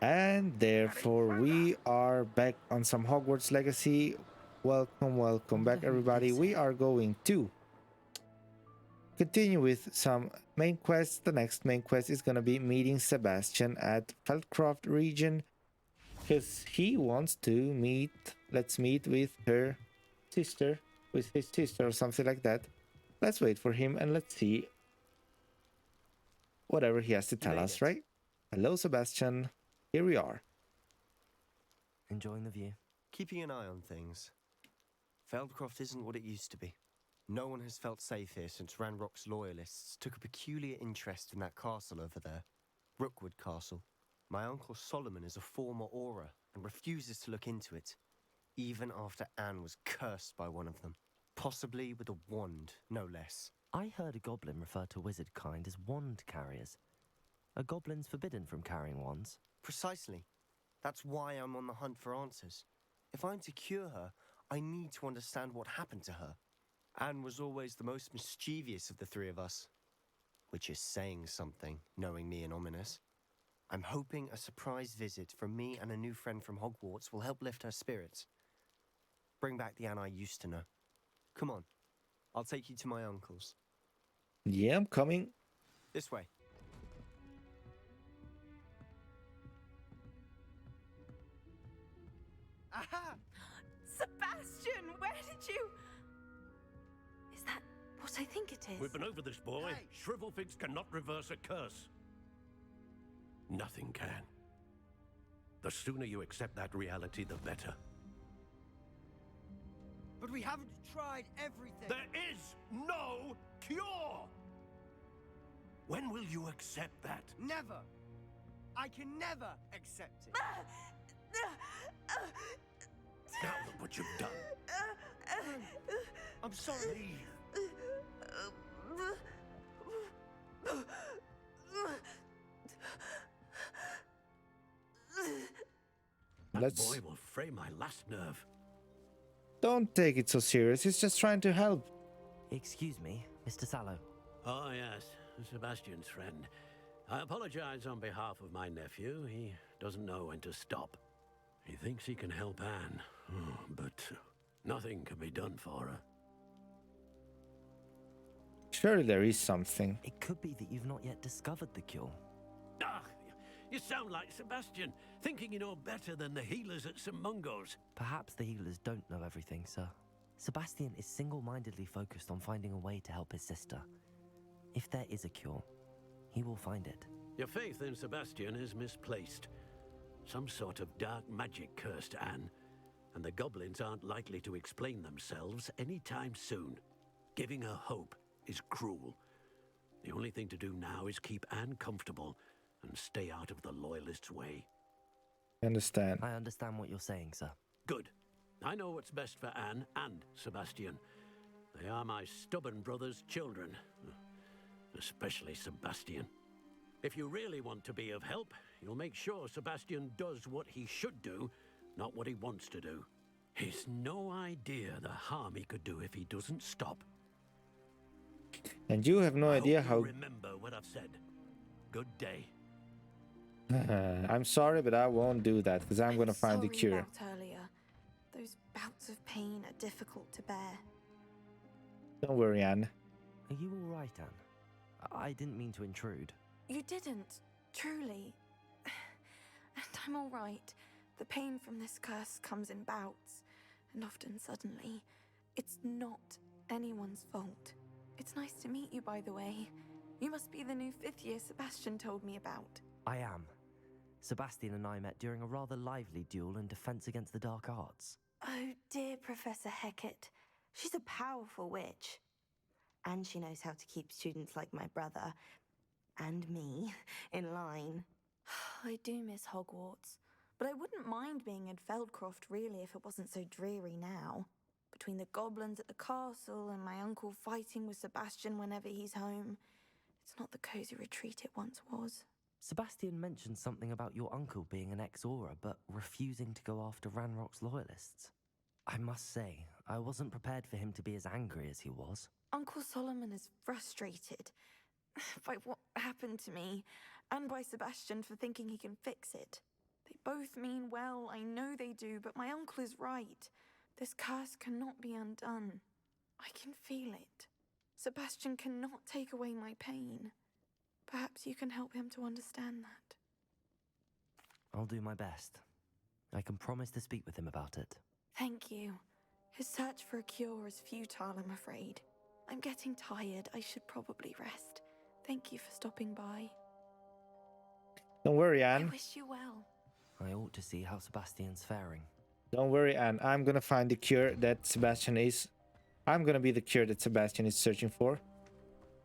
And therefore, we are back on some Hogwarts Legacy. Welcome back, everybody. We are going to continue with some main quests. The next main quest is going to be meeting Sebastian at Feldcroft region because he wants to meet. Let's meet with her sister, with his sister, or something like that. Let's wait for him and let's see whatever he has to tell us, right? Hello, Sebastian. Here we are. Enjoying the view. Keeping an eye on things. Feldcroft isn't what it used to be. No one has felt safe here since Ranrock's loyalists took a peculiar interest in that castle over there. Rookwood Castle. My uncle Solomon is a former Auror and refuses to look into it, even after Anne was cursed by one of them. Possibly with a wand, no less. I heard a goblin refer to wizard kind as wand carriers. Are goblins forbidden from carrying wands? Precisely. That's why I'm on the hunt for answers. If I'm to cure her, I need to understand what happened to her. Anne was always the most mischievous of the three of us. Which is saying something, knowing me and Ominous. I'm hoping a surprise visit from me and a new friend from Hogwarts will help lift her spirits. Bring back the Anne I used to know. Come on, I'll take you to my uncle's. Yeah, I'm coming. This way. Aha! Sebastian, where did you... Is that what I think it is? We've been over this, boy. Hey. Shrivelfigs cannot reverse a curse. Nothing can. The sooner you accept that reality, the better. But we haven't tried everything. There is no cure! When will you accept that? Never. I can never accept it. Now look what you've done. I'm sorry. Leave. That Let's- boy will fray my last nerve. Don't take it so serious. He's just trying to help. Excuse me, Mr. Sallow. Oh, yes, Sebastian's friend. I apologize on behalf of my nephew. He doesn't know when to stop. He thinks he can help Anne, but nothing can be done for her. Surely there is something. It could be that you've not yet discovered the cure. Ah, you sound like Sebastian, thinking you know better than the healers at St. Mungo's. Perhaps the healers don't know everything, sir. Sebastian is single-mindedly focused on finding a way to help his sister. If there is a cure, he will find it. Your faith in Sebastian is misplaced. Some sort of dark magic cursed Anne, and the goblins aren't likely to explain themselves anytime soon. Giving her hope is cruel. The only thing to do now is keep Anne comfortable and stay out of the Loyalists' way. I understand. I understand what you're saying, sir. Good. I know what's best for Anne and Sebastian. They are my stubborn brother's children. Especially Sebastian. If you really want to be of help, you'll make sure Sebastian does what he should do, not what he wants to do. He's no idea the harm he could do if he doesn't stop. And you have no I idea hope how... you remember what I've said. Good day. I'm sorry, but I won't do that because I'm going to find the sorry cure. about earlier. Those bouts of pain are difficult to bear. Don't worry, Anne. Are you all right, Anne? I didn't mean to intrude. You didn't, truly. And I'm all right. The pain from this curse comes in bouts, and often suddenly. It's not anyone's fault. It's nice to meet you, by the way. You must be the new 5th year Sebastian told me about. I am. Sebastian and I met during a rather lively duel in defense against the dark arts. Oh, dear Professor Hecat. She's a powerful witch. And she knows how to keep students like my brother, and me, in line. I do miss Hogwarts, but I wouldn't mind being in Feldcroft, really, if it wasn't so dreary now. Between the goblins at the castle and my uncle fighting with Sebastian whenever he's home, it's not the cozy retreat it once was. Sebastian mentioned something about your uncle being an ex-Auror, but refusing to go after Ranrock's loyalists. I must say, I wasn't prepared for him to be as angry as he was. Uncle Solomon is frustrated by what happened to me, and by Sebastian for thinking he can fix it. They both mean well, I know they do, but my uncle is right. This curse cannot be undone. I can feel it. Sebastian cannot take away my pain. Perhaps you can help him to understand that. I'll do my best. I can promise to speak with him about it. Thank you. His search for a cure is futile, I'm afraid. I'm getting tired. I should probably rest. Thank you for stopping by. Don't worry, I Anne. wish you well. I ought to see how Sebastian's faring. Don't worry, Anne. I'm gonna find the cure that Sebastian is. I'm gonna be the cure that Sebastian is searching for.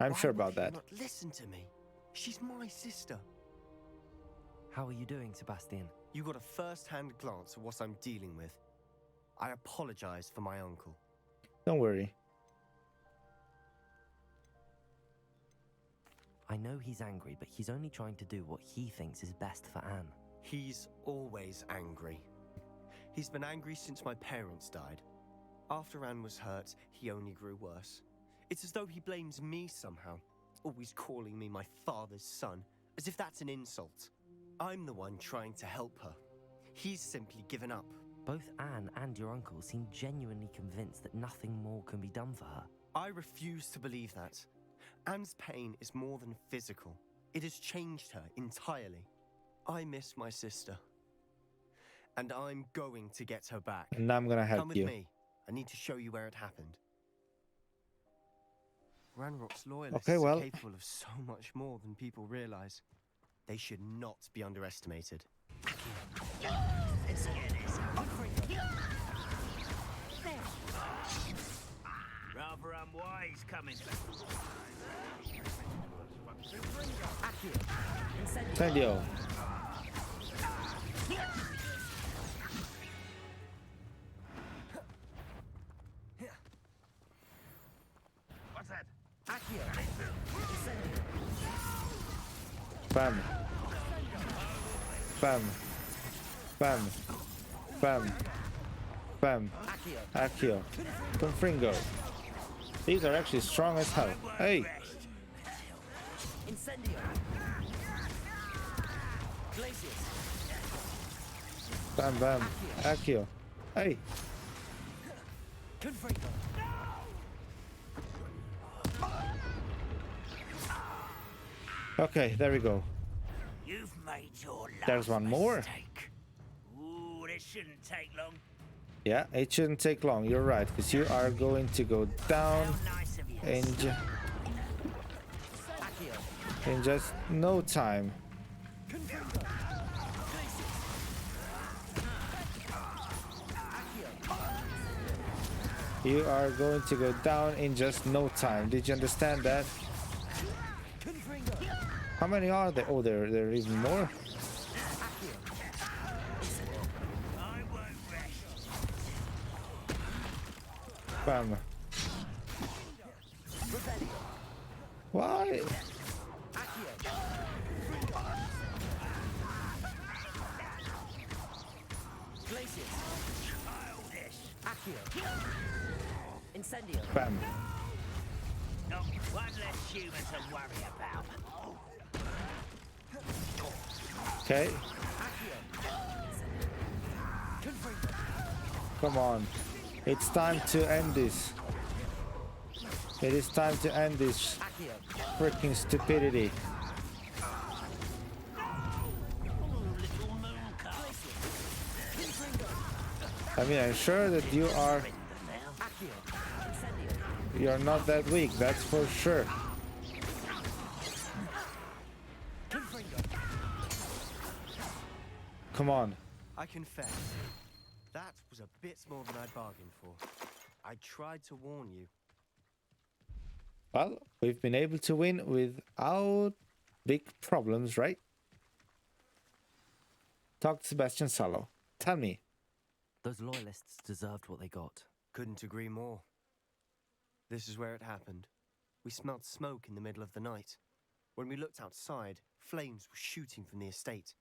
I'm Why sure would about he that. not listen to me? She's my sister. How are you doing, Sebastian? You got a first-hand glance at what I'm dealing with. I apologize for my uncle. Don't worry. I know he's angry, but he's only trying to do what he thinks is best for Anne. He's always angry. He's been angry since my parents died. After Anne was hurt, he only grew worse. It's as though he blames me somehow, always calling me my father's son, as if that's an insult. I'm the one trying to help her. He's simply given up. Both Anne and your uncle seem genuinely convinced that nothing more can be done for her. I refuse to believe that. Anne's pain is more than physical. It has changed her entirely. I miss my sister. And I'm going to get her back. And I'm gonna Come help with you. me. I need to show you where it happened. Ranrock's loyalists Okay, well. are capable of so much more than people realize. They should not be underestimated. Rather unwise coming. Incendio. What's that? Bam. Bam. Bam. Bam. Bam. Accio. Confringo. These are actually strong as hell. Hey! Bam bam. Accio. Hey! Okay, there we go. You've made your last There's one more. mistake. Ooh, this shouldn't take long. Yeah, it shouldn't take long. You're right, because you are going to go down How nice of you. in just no time. You are going to go down in just no time. Did you understand that? How many are there? Oh, there are even more. I won't rest. Bam. Why? Bam. Not one less human to worry about. Okay. Come on. It's time to end this. It is time to end this freaking stupidity. I mean, I'm sure that you're not that weak, that's for sure. Come on. I confess, that was a bit more than I'd bargained for. I tried to warn you. Well, we've been able to win without big problems, right? Talk to Sebastian Salo. Tell me. Those loyalists deserved what they got. Couldn't agree more. This is where it happened. We smelled smoke in the middle of the night. When we looked outside, flames were shooting from the estate.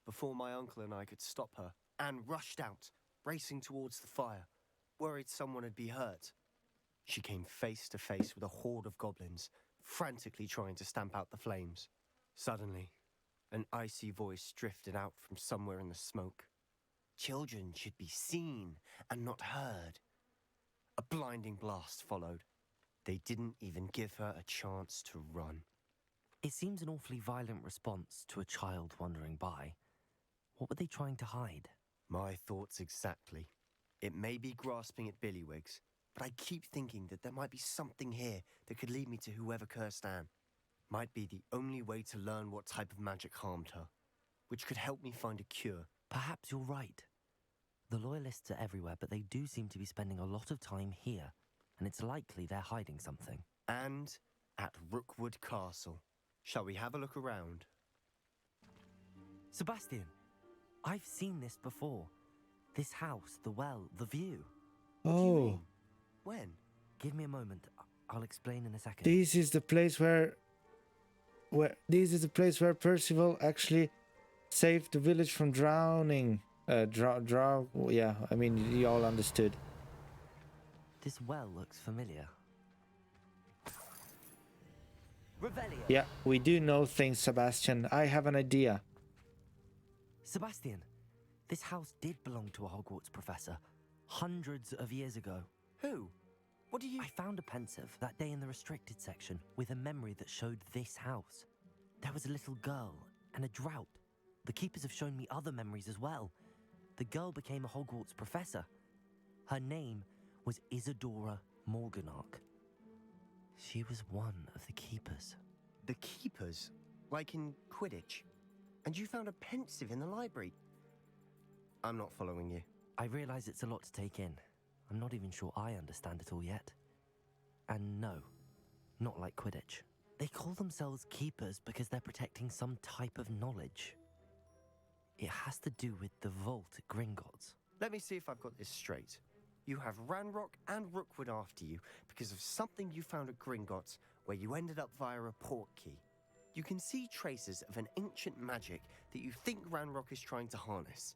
Before my uncle and I could stop her, Anne rushed out, racing towards the fire, worried someone had been hurt. She came face to face with a horde of goblins, frantically trying to stamp out the flames. Suddenly, An icy voice drifted out from somewhere in the smoke. Children should be seen and not heard. A blinding blast followed. They didn't even give her a chance to run. It seems an awfully violent response to a child wandering by. What were they trying to hide? My thoughts exactly. It may be grasping at Billywigs, but I keep thinking that there might be something here that could lead me to whoever cursed Anne. Might be the only way to learn what type of magic harmed her, which could help me find a cure. Perhaps you're right. The Loyalists are everywhere, but they do seem to be spending a lot of time here, and it's likely they're hiding something. And at Rookwood Castle. Shall we have a look around? Sebastian, I've seen this before. This house, the well, the view. What do you Oh, mean? When? Give me a moment. I'll explain in a second. this is the place where this is the place where Percival actually saved the village from drowning. Drough. Yeah, I mean, you all understood. This well looks familiar. Revelio. Yeah, we do know things, Sebastian. I have an idea. Sebastian, this house did belong to a Hogwarts professor hundreds of years ago. Who? What do you... I found a pensive that day in the restricted section with a memory that showed this house. There was a little girl and a drought. The keepers have shown me other memories as well. The girl became a Hogwarts professor. Her name was Isadora Morganach. She was one of the keepers. The keepers? Like in Quidditch? And you found a pensive in the library? I'm not following you. I realize it's a lot to take in. I'm not even sure I understand it all yet. And no, not like Quidditch. They call themselves keepers because they're protecting some type of knowledge. It has to do with the vault at Gringotts. Let me see if I've got this straight. You have Ranrock and Rookwood after you because of something you found at Gringotts where you ended up via a portkey. You can see traces of an ancient magic that you think Ranrock is trying to harness.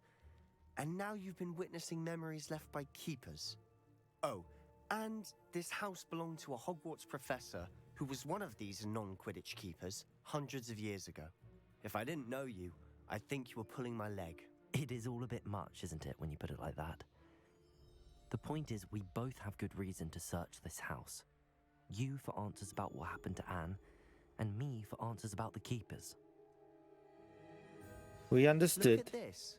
And now you've been witnessing memories left by keepers. Oh, and this house belonged to a Hogwarts professor who was one of these non-Quidditch keepers hundreds of years ago. If I didn't know you, I'd think you were pulling my leg. It is all a bit much, isn't it, when you put it like that? The point is, we both have good reason to search this house. You for answers about what happened to Anne, and me for answers about the keepers. We understood. Look at this.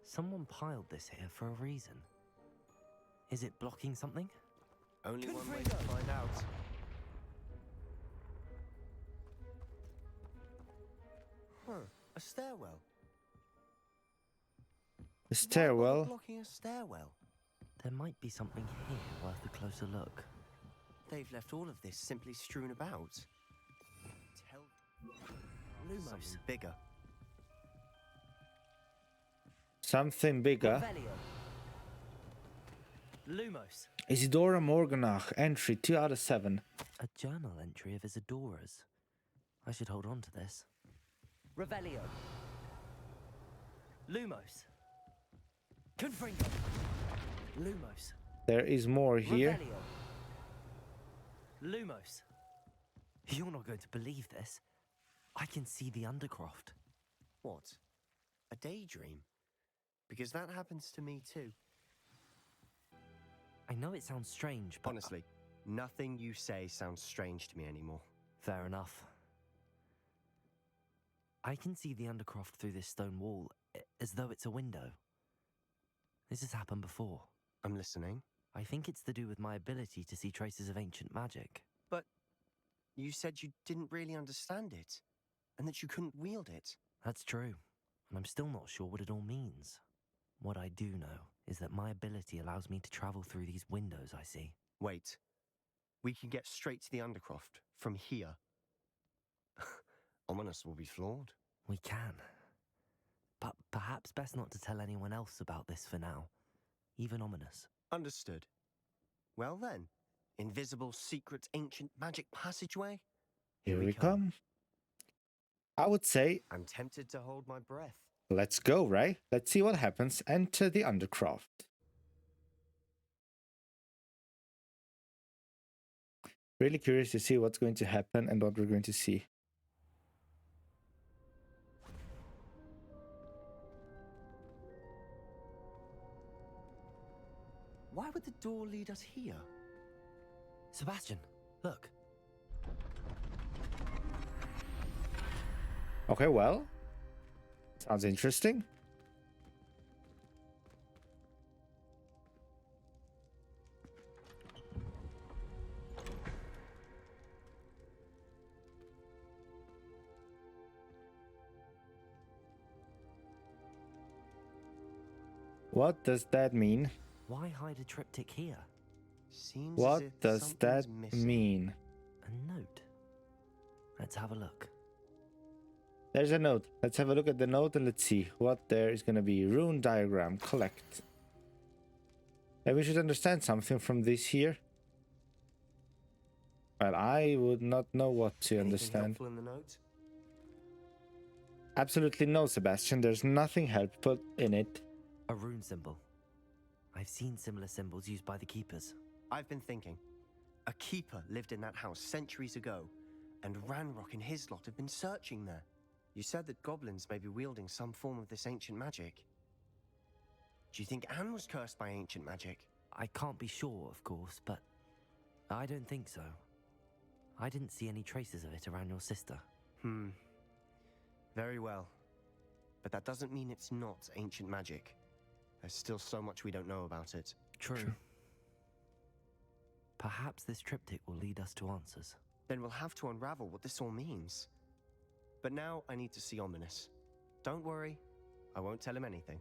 Someone piled this here for a reason. Is it blocking something? Only one way to find out. Huh, a stairwell. The Why stairwell. blocking a stairwell? There might be something here worth a closer look. They've left all of this simply strewn about. Tell Lumos. something bigger. Something bigger. Revelio. Lumos. Isidora Morganach, entry 2 out of 7. A journal entry of Isadora's. I should hold on to this. Revelio. Lumos. Confringo. Lumos. There is more here. Revelio. Lumos. You're not going to believe this. I can see the Undercroft. What? A daydream? Because that happens to me too. I know it sounds strange, but... Honestly, nothing you say sounds strange to me anymore. Fair enough. I can see the Undercroft through this stone wall, as though it's a window. This has happened before. I'm listening. I think it's to do with my ability to see traces of ancient magic. But you said you didn't really understand it, and that you couldn't wield it. That's true, and I'm still not sure what it all means. What I do know is that my ability allows me to travel through these windows I see. Wait. We can get straight to the Undercroft from here. Ominous will be flawed. We can. But perhaps best not to tell anyone else about this for now. Even Ominous. Understood. Well then, invisible, secret, ancient magic passageway? Here we come. I would say, I'm tempted to hold my breath. let's go, right? Let's see what happens. Enter the Undercroft. Really curious to see what's going to happen and what we're going to see. Why would the door lead us here? Sebastian, look. Okay, well. Sounds interesting. What does that mean? Why hide a triptych here? Seems as What if does something's that missing. mean? A note. Let's have a look. There's a note. Let's have a look at the note and let's see what there is going to be. Rune diagram. Collect. Maybe we should understand something from this here. Well, I would not know what to Anything understand. helpful in the note? Absolutely no, Sebastian. There's nothing helpful in it. A rune symbol. I've seen similar symbols used by the keepers. I've been thinking. A keeper lived in that house centuries ago, and Ranrock and his lot have been searching there. You said that goblins may be wielding some form of this ancient magic. Do you think Anne was cursed by ancient magic? I can't be sure, of course, but I don't think so. I didn't see any traces of it around your sister. Very well. But that doesn't mean it's not ancient magic. There's still so much we don't know about it. True. Perhaps this triptych will lead us to answers. Then we'll have to unravel what this all means. But now I need to see Ominous. Don't worry, I won't tell him anything.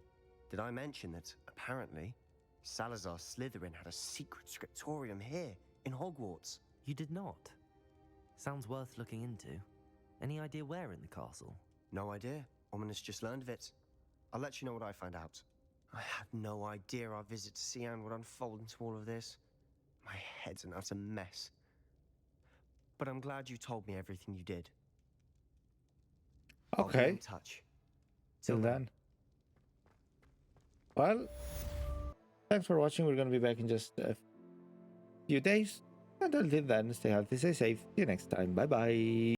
Did I mention that, apparently, Salazar Slytherin had a secret scriptorium here, in Hogwarts? You did not. Sounds worth looking into. Any idea where in the castle? No idea. Ominous just learned of it. I'll let you know what I find out. I had no idea our visit to Cian would unfold into all of this. My head's an utter mess. But I'm glad you told me everything you did. I'll be Okay. in touch. Till then. Well, thanks for watching. We're going to be back in just a few days. And until then, stay healthy, stay safe. See you next time. Bye bye.